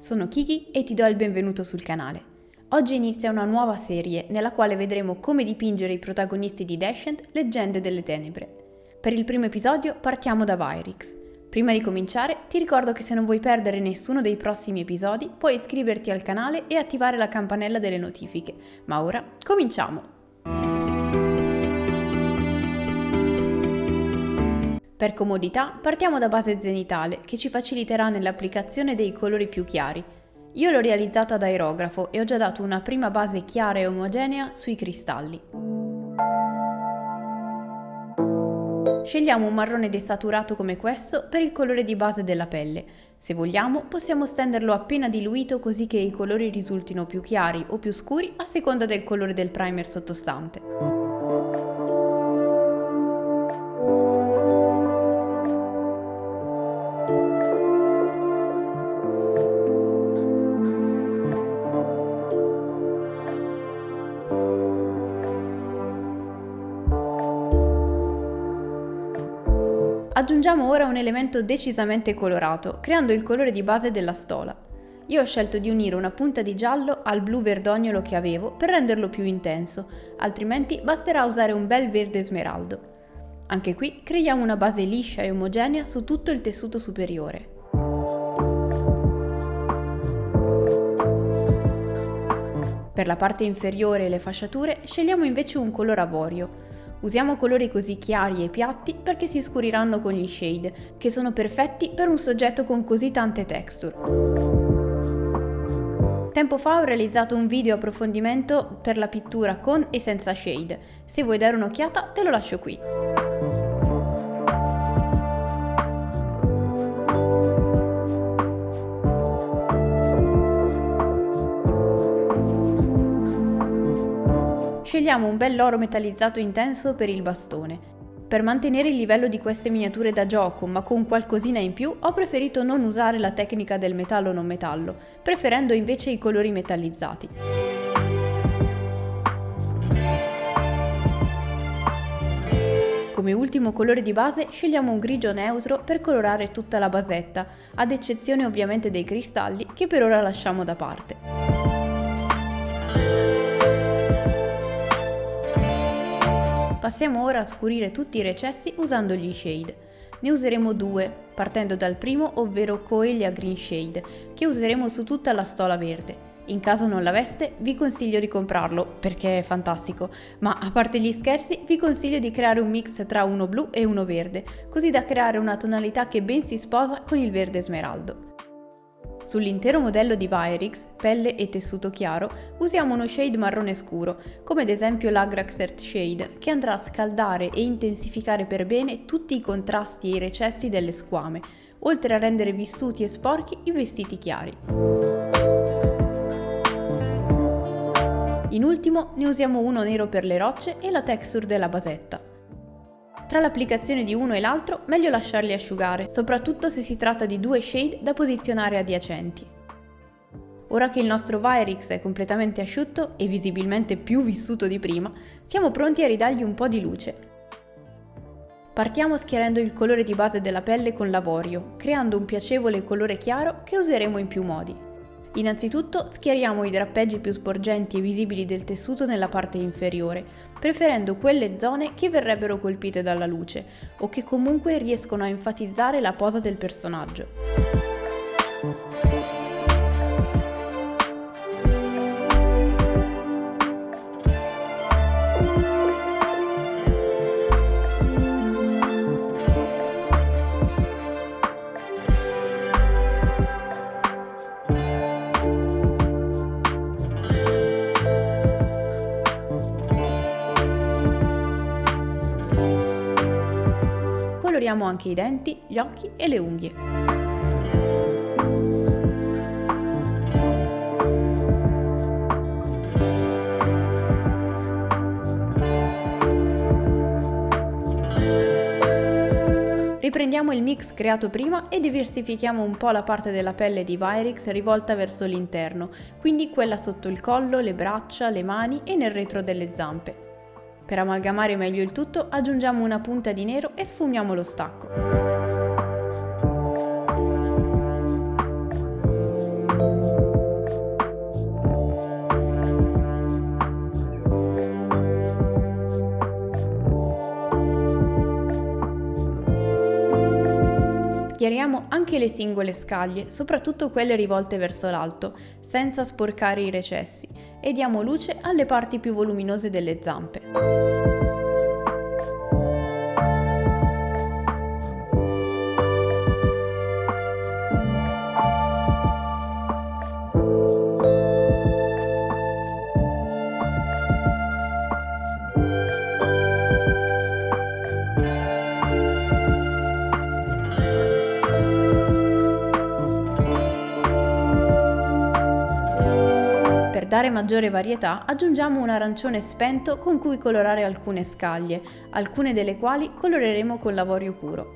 Sono Kiki e ti do il benvenuto sul canale. Oggi inizia una nuova serie nella quale vedremo come dipingere i protagonisti di Descent, Leggende delle Tenebre. Per il primo episodio partiamo da Vyrix. Prima di cominciare ti ricordo che se non vuoi perdere nessuno dei prossimi episodi puoi iscriverti al canale e attivare la campanella delle notifiche. Ma ora cominciamo! Per comodità partiamo da base zenitale che ci faciliterà nell'applicazione dei colori più chiari. Io l'ho realizzata ad aerografo e ho già dato una prima base chiara e omogenea sui cristalli. Scegliamo un marrone desaturato come questo per il colore di base della pelle. Se vogliamo possiamo stenderlo appena diluito così che i colori risultino più chiari o più scuri a seconda del colore del primer sottostante. Aggiungiamo ora un elemento decisamente colorato, creando il colore di base della stola. Io ho scelto di unire una punta di giallo al blu verdognolo che avevo per renderlo più intenso, altrimenti basterà usare un bel verde smeraldo. Anche qui creiamo una base liscia e omogenea su tutto il tessuto superiore. Per la parte inferiore e le fasciature scegliamo invece un color avorio. Usiamo colori così chiari e piatti perché si scuriranno con gli shade, che sono perfetti per un soggetto con così tante texture. Tempo fa ho realizzato un video approfondimento per la pittura con e senza shade. Se vuoi dare un'occhiata te lo lascio qui. Scegliamo un bell'oro metallizzato intenso per il bastone. Per mantenere il livello di queste miniature da gioco, ma con qualcosina in più, ho preferito non usare la tecnica del metallo non metallo, preferendo invece i colori metallizzati. Come ultimo colore di base scegliamo un grigio neutro per colorare tutta la basetta, ad eccezione ovviamente dei cristalli che per ora lasciamo da parte. Passiamo ora a scurire tutti i recessi usando gli shade. Ne useremo due, partendo dal primo, ovvero Coelia Green Shade, che useremo su tutta la stola verde. In caso non l'aveste, vi consiglio di comprarlo, perché è fantastico, ma a parte gli scherzi, vi consiglio di creare un mix tra uno blu e uno verde, così da creare una tonalità che ben si sposa con il verde smeraldo. Sull'intero modello di Vyrix, pelle e tessuto chiaro, usiamo uno shade marrone scuro, come ad esempio l'Agraxert Shade, che andrà a scaldare e intensificare per bene tutti i contrasti e i recessi delle squame, oltre a rendere vissuti e sporchi i vestiti chiari. In ultimo ne usiamo uno nero per le rocce e la texture della basetta. Tra l'applicazione di uno e l'altro, meglio lasciarli asciugare, soprattutto se si tratta di due shade da posizionare adiacenti. Ora che il nostro Vyrix è completamente asciutto e visibilmente più vissuto di prima, siamo pronti a ridargli un po' di luce. Partiamo schierendo il colore di base della pelle con l'avorio, creando un piacevole colore chiaro che useremo in più modi. Innanzitutto schieriamo i drappeggi più sporgenti e visibili del tessuto nella parte inferiore, preferendo quelle zone che verrebbero colpite dalla luce o che comunque riescono a enfatizzare la posa del personaggio. Coloriamo anche i denti, gli occhi e le unghie. Riprendiamo il mix creato prima e diversifichiamo un po' la parte della pelle di Vyrix rivolta verso l'interno, quindi quella sotto il collo, le braccia, le mani e nel retro delle zampe. Per amalgamare meglio il tutto aggiungiamo una punta di nero e sfumiamo lo stacco. Coloriamo anche le singole scaglie, soprattutto quelle rivolte verso l'alto, senza sporcare i recessi, e diamo luce alle parti più voluminose delle zampe. Per dare maggiore varietà aggiungiamo un arancione spento con cui colorare alcune scaglie, alcune delle quali coloreremo con l'avorio puro.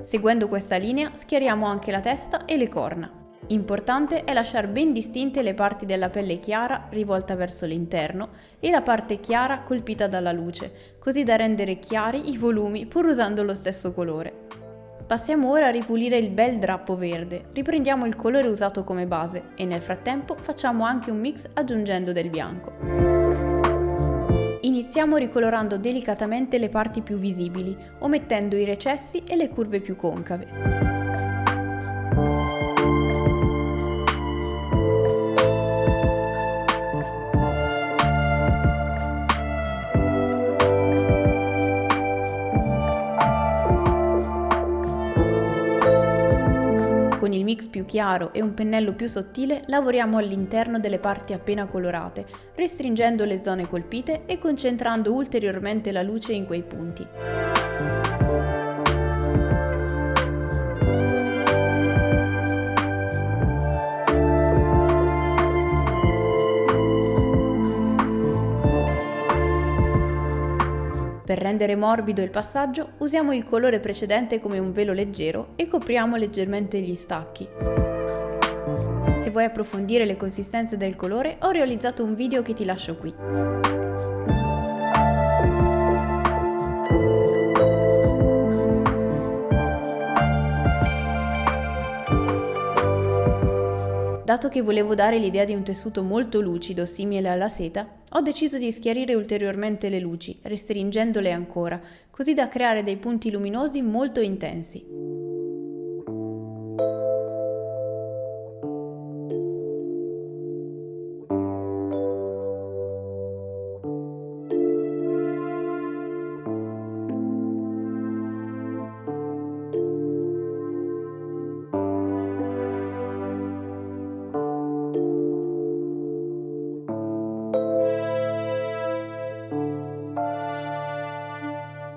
Seguendo questa linea schiariamo anche la testa e le corna. Importante è lasciare ben distinte le parti della pelle chiara rivolta verso l'interno e la parte chiara colpita dalla luce, così da rendere chiari i volumi pur usando lo stesso colore. Passiamo ora a ripulire il bel drappo verde, riprendiamo il colore usato come base e nel frattempo facciamo anche un mix aggiungendo del bianco. Iniziamo ricolorando delicatamente le parti più visibili, omettendo i recessi e le curve più concave. Con il mix più chiaro e un pennello più sottile lavoriamo all'interno delle parti appena colorate, restringendo le zone colpite e concentrando ulteriormente la luce in quei punti. Per rendere morbido il passaggio, usiamo il colore precedente come un velo leggero e copriamo leggermente gli stacchi. Se vuoi approfondire le consistenze del colore, ho realizzato un video che ti lascio qui. Dato che volevo dare l'idea di un tessuto molto lucido, simile alla seta, ho deciso di schiarire ulteriormente le luci, restringendole ancora, così da creare dei punti luminosi molto intensi.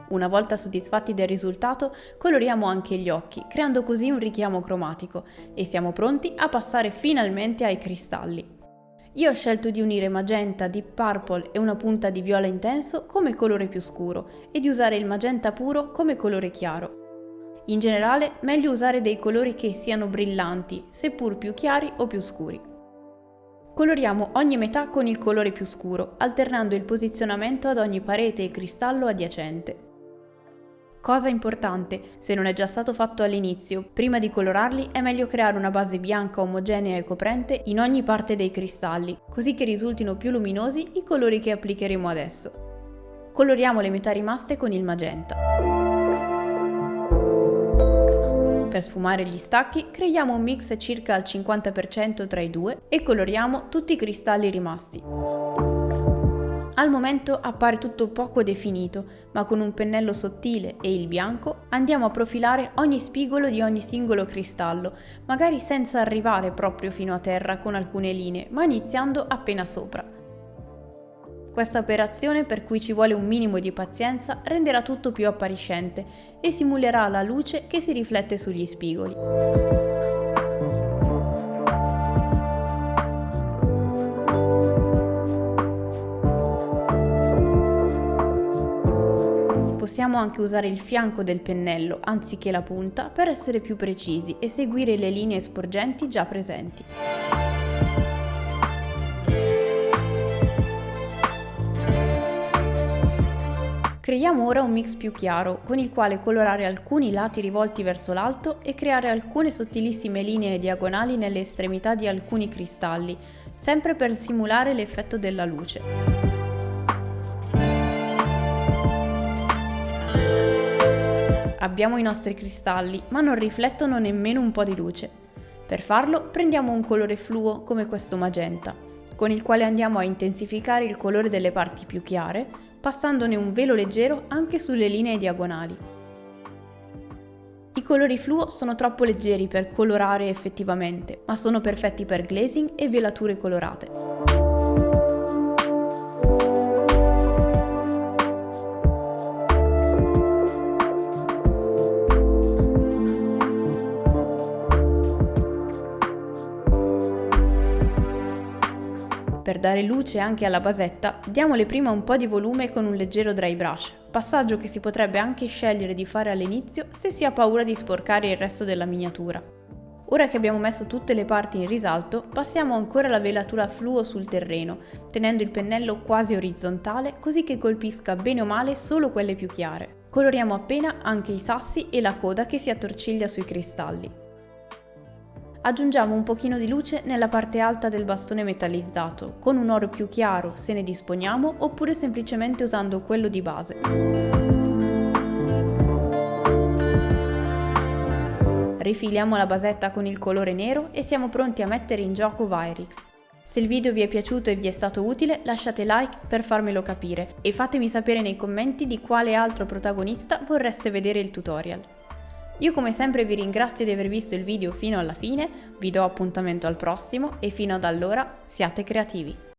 Una volta soddisfatti del risultato, coloriamo anche gli occhi, creando così un richiamo cromatico, e siamo pronti a passare finalmente ai cristalli. Io ho scelto di unire magenta, deep purple e una punta di viola intenso come colore più scuro e di usare il magenta puro come colore chiaro. In generale, meglio usare dei colori che siano brillanti, seppur più chiari o più scuri. Coloriamo ogni metà con il colore più scuro, alternando il posizionamento ad ogni parete e cristallo adiacente. Cosa importante, se non è già stato fatto all'inizio, prima di colorarli è meglio creare una base bianca omogenea e coprente in ogni parte dei cristalli, così che risultino più luminosi i colori che applicheremo adesso. Coloriamo le metà rimaste con il magenta. Per sfumare gli stacchi, creiamo un mix circa al 50% tra i due e coloriamo tutti i cristalli rimasti. Al momento appare tutto poco definito, ma con un pennello sottile e il bianco andiamo a profilare ogni spigolo di ogni singolo cristallo, magari senza arrivare proprio fino a terra con alcune linee, ma iniziando appena sopra. Questa operazione, per cui ci vuole un minimo di pazienza, renderà tutto più appariscente e simulerà la luce che si riflette sugli spigoli. Possiamo anche usare il fianco del pennello anziché la punta per essere più precisi e seguire le linee sporgenti già presenti. Creiamo ora un mix più chiaro, con il quale colorare alcuni lati rivolti verso l'alto e creare alcune sottilissime linee diagonali nelle estremità di alcuni cristalli, sempre per simulare l'effetto della luce. Abbiamo i nostri cristalli, ma non riflettono nemmeno un po' di luce. Per farlo prendiamo un colore fluo come questo magenta, con il quale andiamo a intensificare il colore delle parti più chiare, passandone un velo leggero anche sulle linee diagonali. I colori fluo sono troppo leggeri per colorare effettivamente, ma sono perfetti per glazing e velature colorate. Per dare luce anche alla basetta, diamole prima un po' di volume con un leggero dry brush, passaggio che si potrebbe anche scegliere di fare all'inizio se si ha paura di sporcare il resto della miniatura. Ora che abbiamo messo tutte le parti in risalto, passiamo ancora la velatura fluo sul terreno, tenendo il pennello quasi orizzontale così che colpisca bene o male solo quelle più chiare. Coloriamo appena anche i sassi e la coda che si attorciglia sui cristalli. Aggiungiamo un pochino di luce nella parte alta del bastone metallizzato, con un oro più chiaro se ne disponiamo oppure semplicemente usando quello di base. Rifiliamo la basetta con il colore nero e siamo pronti a mettere in gioco Vyrix. Se il video vi è piaciuto e vi è stato utile, lasciate like per farmelo capire e fatemi sapere nei commenti di quale altro protagonista vorreste vedere il tutorial. Io come sempre vi ringrazio di aver visto il video fino alla fine, vi do appuntamento al prossimo e fino ad allora siate creativi!